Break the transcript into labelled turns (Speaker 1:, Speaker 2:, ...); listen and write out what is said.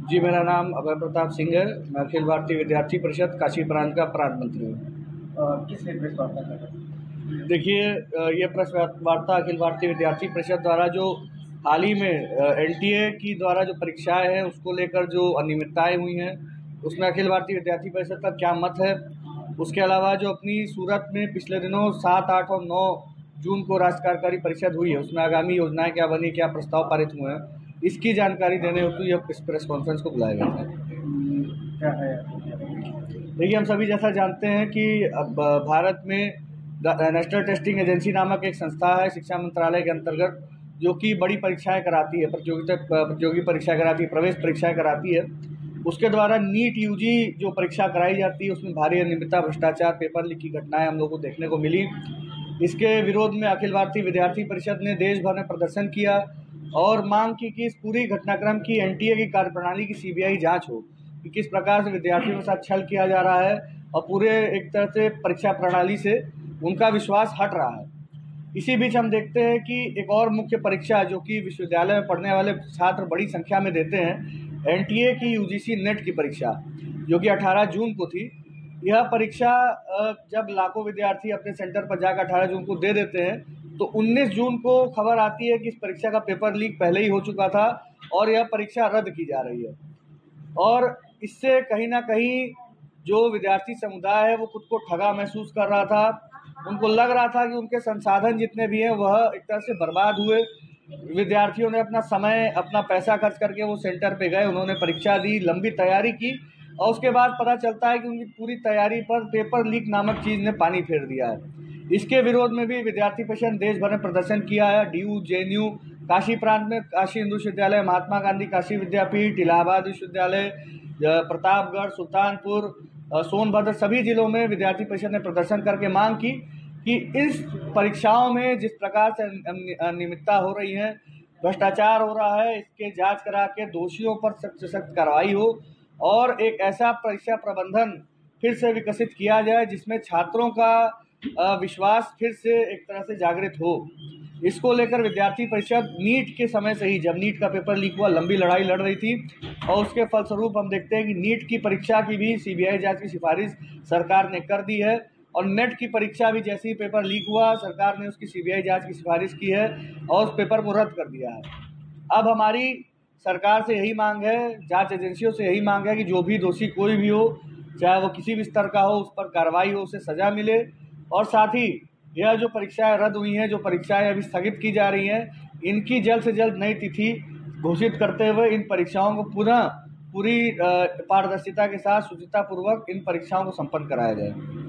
Speaker 1: जी, मेरा नाम अभय प्रताप सिंह है। मैं अखिल भारतीय विद्यार्थी परिषद काशी प्रांत का प्रांत मंत्री हूँ।
Speaker 2: किस लिए प्रेस वार्ता कर रहे हैं?
Speaker 1: देखिए, ये प्रेस वार्ता अखिल भारतीय विद्यार्थी परिषद द्वारा जो हाल ही में एनटीए की द्वारा जो परीक्षाएं हैं उसको लेकर जो अनियमितताएं हुई हैं, उसमें अखिल भारतीय विद्यार्थी परिषद का क्या मत है। उसके अलावा जो अपनी सूरत में पिछले दिनों 7, 8 और 9 जून को राष्ट्र कार्यकारी परिषद हुई है, उसमें आगामी योजनाएं क्या बनी, क्या प्रस्ताव पारित हुए हैं, इसकी जानकारी देने हेतु यह इस प्रेस कॉन्फ्रेंस को बुलाया गया था।
Speaker 2: क्या है?
Speaker 1: देखिए, हम सभी जैसा जानते हैं कि अब भारत में नेशनल टेस्टिंग एजेंसी नामक एक संस्था है शिक्षा मंत्रालय के अंतर्गत, जो कि बड़ी परीक्षाएं कराती है, प्रतियोगी परीक्षा कराती है, प्रवेश परीक्षाएं कराती है। उसके द्वारा नीट यूजी जो परीक्षा कराई जाती है उसमें भारी अनियमितता, भ्रष्टाचार, पेपर लीक की घटनाएं हम लोग को देखने को मिली। इसके विरोध में अखिल भारतीय विद्यार्थी परिषद ने देश भर में प्रदर्शन किया और मांग की कि इस पूरी घटनाक्रम की एनटीए की कार्यप्रणाली की सीबीआई जांच हो कि किस प्रकार से विद्यार्थियों के साथ छल किया जा रहा है और पूरे एक तरह से परीक्षा प्रणाली से उनका विश्वास हट रहा है। इसी बीच हम देखते हैं कि एक और मुख्य परीक्षा जो कि विश्वविद्यालय में पढ़ने वाले छात्र बड़ी संख्या में देते हैं, एनटीए की यूजीसी नेट की परीक्षा, जो कि 18 जून को थी। यह परीक्षा जब लाखों विद्यार्थी अपने सेंटर पर जाकर 18 जून को दे देते हैं, तो 19 जून को खबर आती है कि इस परीक्षा का पेपर लीक पहले ही हो चुका था और यह परीक्षा रद्द की जा रही है। और इससे कहीं ना कहीं जो विद्यार्थी समुदाय है वो खुद को ठगा महसूस कर रहा था। उनको लग रहा था कि उनके संसाधन जितने भी हैं वह एक तरह से बर्बाद हुए। विद्यार्थियों ने अपना समय, अपना पैसा खर्च करके वो सेंटर पे गए, उन्होंने परीक्षा दी, लंबी तैयारी की और उसके बाद पता चलता है कि उनकी पूरी तैयारी पर पेपर लीक नामक चीज़ ने पानी फेर दिया है। इसके विरोध में भी विद्यार्थी परिषद देश भर में प्रदर्शन किया है। डीयू, जेएनयू, काशी प्रांत में काशी हिंदू विश्वविद्यालय, महात्मा गांधी काशी विद्यापीठ, इलाहाबाद विश्वविद्यालय, प्रतापगढ़, सुल्तानपुर, सोनभद्र, सभी जिलों में विद्यार्थी परिषद ने प्रदर्शन करके मांग की कि इस परीक्षाओं में जिस प्रकार से अनियमितता हो रही है, भ्रष्टाचार हो रहा है, इसके जांच करा के दोषियों पर सख्त से सख्त कार्रवाई हो और एक ऐसा परीक्षा प्रबंधन फिर से विकसित किया जाए जिसमें छात्रों का विश्वास फिर से एक तरह से जागृत हो। इसको लेकर विद्यार्थी परिषद नीट के समय से ही, जब नीट का पेपर लीक हुआ, लंबी लड़ाई लड़ रही थी और उसके फलस्वरूप हम देखते हैं कि नीट की परीक्षा की भी सीबीआई जांच की सिफारिश सरकार ने कर दी है और नेट की परीक्षा भी जैसे ही पेपर लीक हुआ सरकार ने उसकी सीबीआई जांच की सिफारिश की है और उस पेपर को रद्द कर दिया है। अब हमारी सरकार से यही मांग है, जांच एजेंसियों से यही मांग है कि जो भी दोषी कोई भी हो, चाहे वो किसी भी स्तर का हो, उस पर कार्रवाई हो, उसे सजा मिले और साथ ही यह जो परीक्षाएं रद्द हुई हैं, जो परीक्षाएं अभी स्थगित की जा रही हैं, इनकी जल्द से जल्द नई तिथि घोषित करते हुए इन परीक्षाओं को पुनः पूरी पारदर्शिता के साथ, शुचितापूर्वक इन परीक्षाओं को संपन्न कराया जाए।